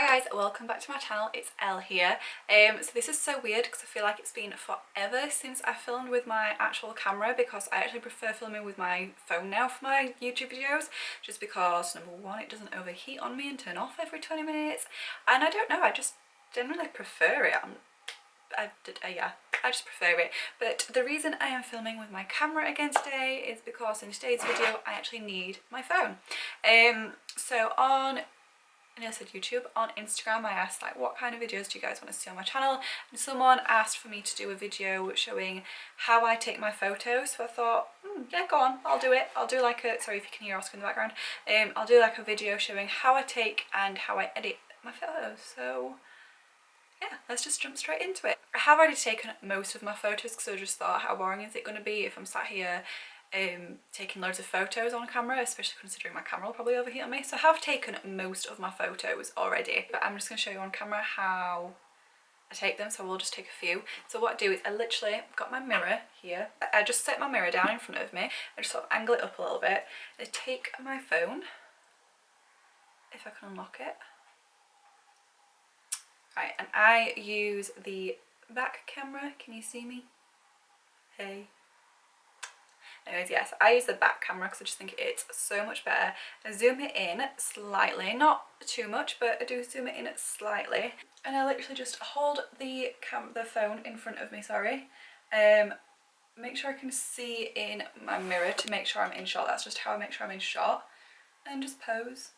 Hi guys, welcome back to my channel. It's Elle here. So this is so weird because I feel like it's been forever since I filmed with my actual camera, because I actually prefer filming with my phone now for my YouTube videos, just because number one, it doesn't overheat on me and turn off every 20 minutes, and I don't know, I just generally prefer it. Yeah, I just prefer it. But the reason I am filming with my camera again today is because in today's video I actually need my phone. So on and I said YouTube, on Instagram I asked like what kind of videos do you guys want to see on my channel, and someone asked for me to do a video showing how I take my photos. So I thought, yeah, go on, I'll do it. I'll do like a, sorry if you can hear Oscar in the background, I'll do like a video showing how I take and how I edit my photos. So yeah, let's just jump straight into it. I have already taken most of my photos because I just thought, how boring is it going to be if I'm sat here taking loads of photos on camera, especially considering my camera will probably overheat on me. So I have taken most of my photos already, but I'm just going to show you on camera how I take them, so we'll just take a few. So what I do is I literally got my mirror here. I just set my mirror down in front of me. I just sort of angle it up a little bit. I take my phone, if I can unlock it. Right, and I use the back camera. Can you see me? Hey. Anyways, yes, I use the back camera because I just think it's so much better. I zoom it in slightly, not too much, but I do zoom it in slightly. And I literally just hold the phone in front of me, sorry. Make sure I can see in my mirror to make sure I'm in shot. That's just how I make sure I'm in shot. And just pose.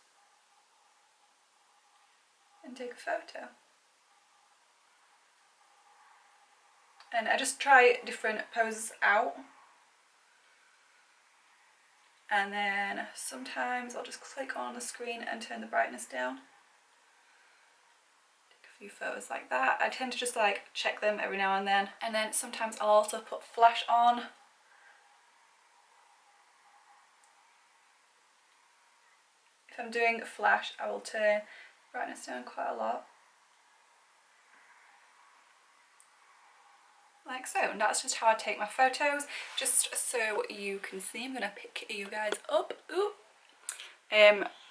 And take a photo. And I just try different poses out. And then sometimes I'll just click on the screen and turn the brightness down. Take a few photos like that. I tend to just like check them every now and then. And then sometimes I'll also put flash on. If I'm doing flash, I will turn brightness down quite a lot. Like so, and that's just how I take my photos, just so you can see. I'm gonna pick you guys up. Ooh.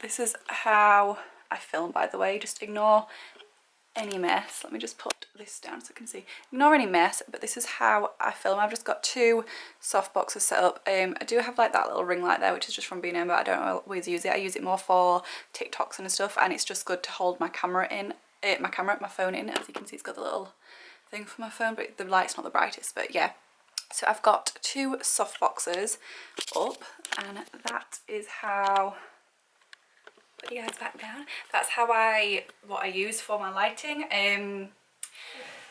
This is how I film, by the way. Just ignore any mess. Let me just put this down so I can see. Ignore any mess, but this is how I film. I've just got two soft boxes set up. I do have like that little ring light there, which is just from B&M, but I don't always use it. I use it more for TikToks and stuff, and it's just good to hold my camera in, my phone in. As you can see, it's got the little thing for my phone, but the light's not the brightest. But yeah, so I've got two soft boxes up, and that is how, put you guys back down, that's how what I use for my lighting.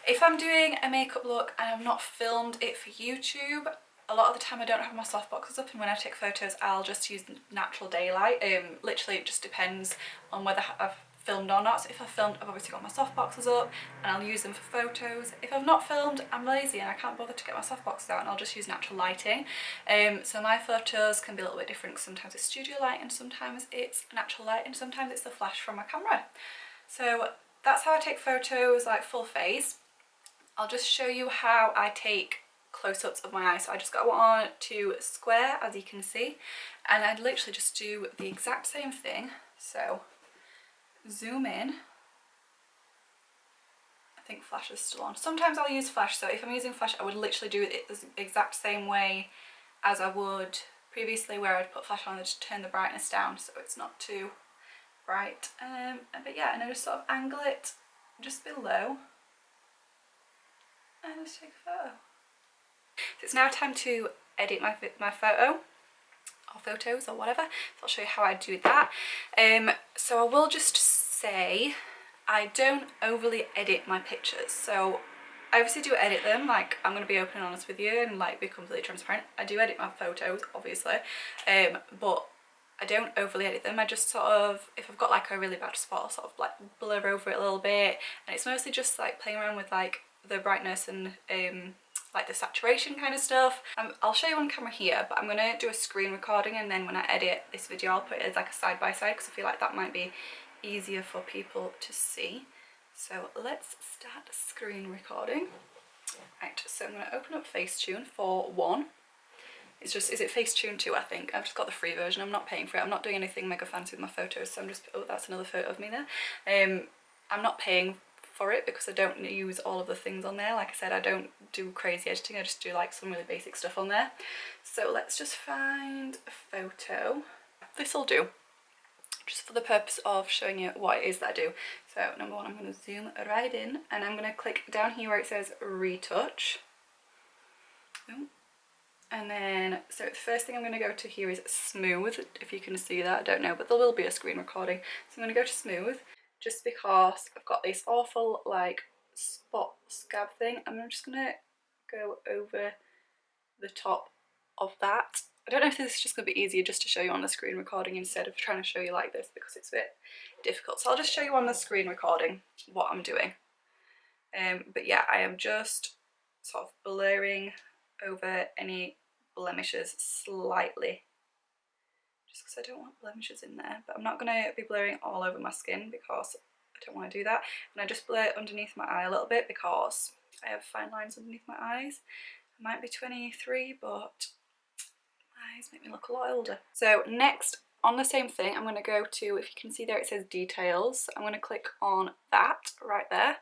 If I'm doing a makeup look and I've not filmed it for YouTube, a lot of the time I don't have my soft boxes up, and when I take photos I'll just use natural daylight. Literally it just depends on whether I've filmed or not. So if I've filmed, I've obviously got my soft boxes up and I'll use them for photos. If I've not filmed, I'm lazy and I can't bother to get my soft boxes out, and I'll just use natural lighting. So my photos can be a little bit different. Sometimes it's studio light and sometimes it's natural light and sometimes it's the flash from my camera. So that's how I take photos, like full face. I'll just show you how I take close-ups of my eyes. So I just got one to square, as you can see, and I'd literally just do the exact same thing. So zoom in. I think flash is still on. Sometimes I'll use flash, so if I'm using flash I would literally do it the exact same way as I would previously, where I'd put flash on and just turn the brightness down so it's not too bright. But yeah, and I just sort of angle it just below and just take a photo. So it's now time to edit my photo, or photos, or whatever. So I'll show you how I do that. So I will just say I don't overly edit my pictures. So I obviously do edit them, like I'm going to be open and honest with you and like be completely transparent. I do edit my photos, obviously, but I don't overly edit them. I just sort of, if I've got like a really bad spot, I'll sort of like blur over it a little bit, and it's mostly just like playing around with like the brightness and like the saturation kind of stuff. I'll show you on camera here, but I'm going to do a screen recording, and then when I edit this video I'll put it as like a side by side because I feel like that might be easier for people to see. So let's start screen recording. Right, so I'm going to open up Facetune for one. It's just, is it Facetune 2 I think? I've just got the free version, I'm not paying for it, I'm not doing anything mega fancy with my photos, so I'm just, oh that's another photo of me there. I'm not paying for it because I don't use all of the things on there. Like I said, I don't do crazy editing, I just do like some really basic stuff on there. So let's just find a photo. This'll do, just for the purpose of showing you what it is that I do. So number one, I'm going to zoom right in and I'm going to click down here where it says Retouch. Ooh. And then, so the first thing I'm going to go to here is Smooth, if you can see that, I don't know, but there will be a screen recording. So I'm going to go to Smooth, just because I've got this awful like spot scab thing. I'm just going to go over the top of that. I don't know if this is just going to be easier just to show you on the screen recording instead of trying to show you like this, because it's a bit difficult. So I'll just show you on the screen recording what I'm doing. But yeah, I am just sort of blurring over any blemishes slightly, just because I don't want blemishes in there, but I'm not going to be blurring all over my skin because I don't want to do that. And I just blur underneath my eye a little bit because I have fine lines underneath my eyes. I might be 23, but my eyes make me look a lot older. So next, on the same thing, I'm going to go to, if you can see there it says details, I'm going to click on that right there,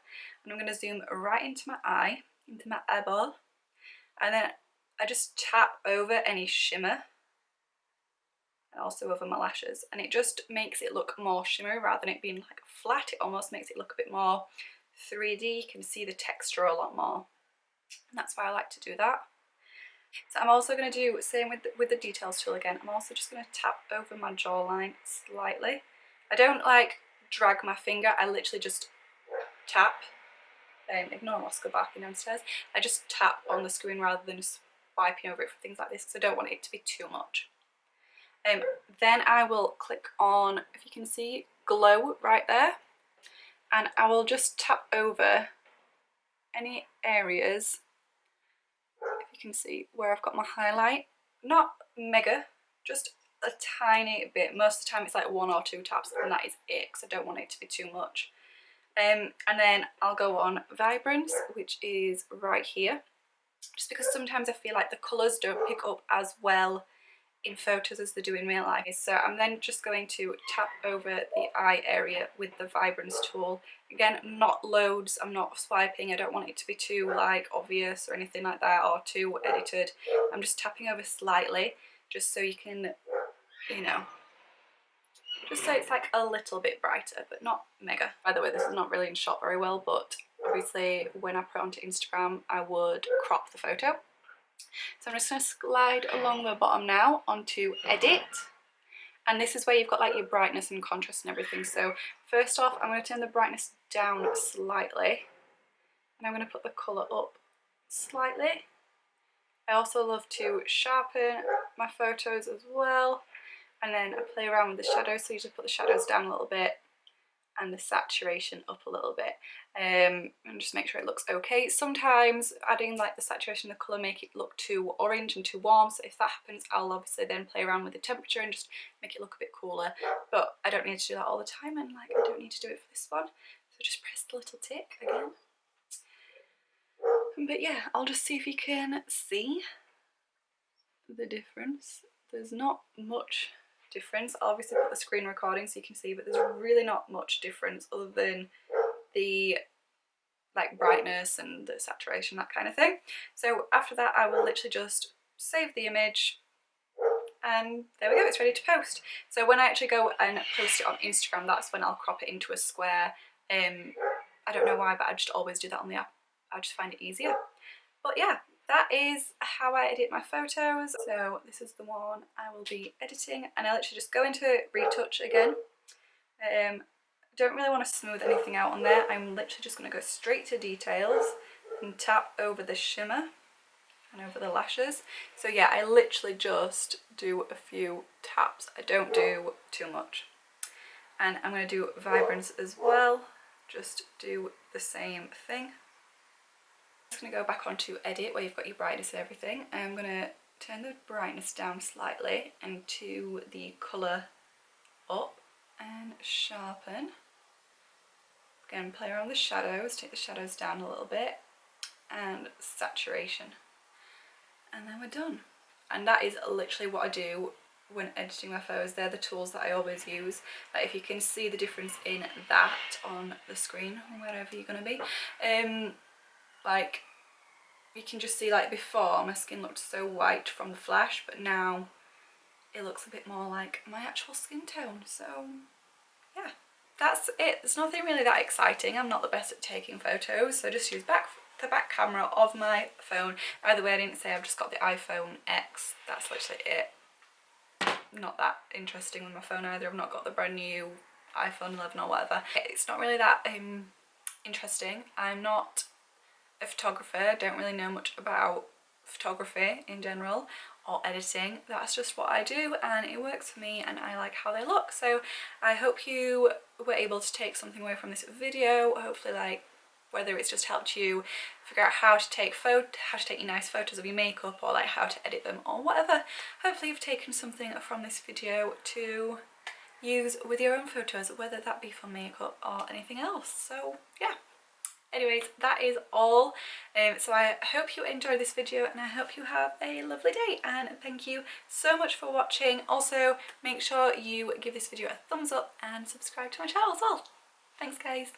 and I'm going to zoom right into my eye, into my eyeball, and then I just tap over any shimmer and also over my lashes, and it just makes it look more shimmery rather than it being like flat. It almost makes it look a bit more 3D. You can see the texture a lot more, and that's why I like to do that. So I'm also going to do the same with the details tool again. I'm also just going to tap over my jawline slightly. I don't like drag my finger, I literally just tap. Ignore Oscar barking downstairs. I just tap on the screen rather than just swiping over it for things like this because I don't want it to be too much. Then I will click on, if you can see, glow right there, and I will just tap over any areas, if you can see, where I've got my highlight. Not mega, just a tiny bit. Most of the time it's like 1 or 2 taps, and that is it because I don't want it to be too much. And then I'll go on Vibrance, which is right here, just because sometimes I feel like the colours don't pick up as well in photos as they do in real life. So I'm then just going to tap over the eye area with the Vibrance tool. Again, not loads, I'm not swiping, I don't want it to be too like obvious or anything like that, or too edited. I'm just tapping over slightly, just so you can, you know, just so it's like a little bit brighter, but not mega. By the way, this is not really in shot very well, but obviously when I put it onto Instagram, I would crop the photo. So I'm just going to slide along the bottom now onto Edit. And this is where you've got like your brightness and contrast and everything. So first off, I'm going to turn the brightness down slightly. And I'm going to put the colour up slightly. I also love to sharpen my photos as well. And then I play around with the shadows, so you just put the shadows down a little bit and the saturation up a little bit, and just make sure it looks okay. Sometimes adding like the saturation, the colour, make it look too orange and too warm, so if that happens I'll obviously then play around with the temperature and just make it look a bit cooler, but I don't need to do that all the time, and like I don't need to do it for this one, so just press the little tick again. But yeah, I'll just see if you can see the difference. There's not much difference. I'll obviously put the screen recording so you can see, but there's really not much difference other than the like brightness and the saturation, that kind of thing. So after that I will literally just save the image, and there we go, it's ready to post. So when I actually go and post it on Instagram, that's when I'll crop it into a square. I don't know why, but I just always do that on the app. I just find it easier. But yeah, that is how I edit my photos. So this is the one I will be editing, and I literally just go into Retouch again. Don't really want to smooth anything out on there. I'm literally just going to go straight to details and tap over the shimmer and over the lashes. So yeah, I literally just do a few taps. I don't do too much. And I'm going to do Vibrance as well. Just do the same thing. I'm just going to go back onto Edit where you've got your brightness and everything. I'm going to turn the brightness down slightly and to the colour up and sharpen. Again, play around with the shadows, take the shadows down a little bit, and saturation. And then we're done. And that is literally what I do when editing my photos. They're the tools that I always use. Like if you can see the difference in that on the screen, wherever you're going to be, like you can just see, like before my skin looked so white from the flash, but now it looks a bit more like my actual skin tone. So yeah, that's it. There's nothing really that exciting. I'm not the best at taking photos, so just use the back camera of my phone. By the way, I didn't say I've just got the iPhone X. That's literally it. Not that interesting with my phone either. I've not got the brand new iPhone 11 or whatever. It's not really that interesting. I'm not a photographer, don't really know much about photography in general or editing. That's just what I do and it works for me and I like how they look. So I hope you were able to take something away from this video. Hopefully, like, whether it's just helped you figure out how to take your nice photos of your makeup, or like how to edit them or whatever. Hopefully you've taken something from this video to use with your own photos, whether that be for makeup or anything else. So yeah, anyways, that is all. So I hope you enjoyed this video and I hope you have a lovely day, and thank you so much for watching. Also, make sure you give this video a thumbs up and subscribe to my channel as well. Thanks guys.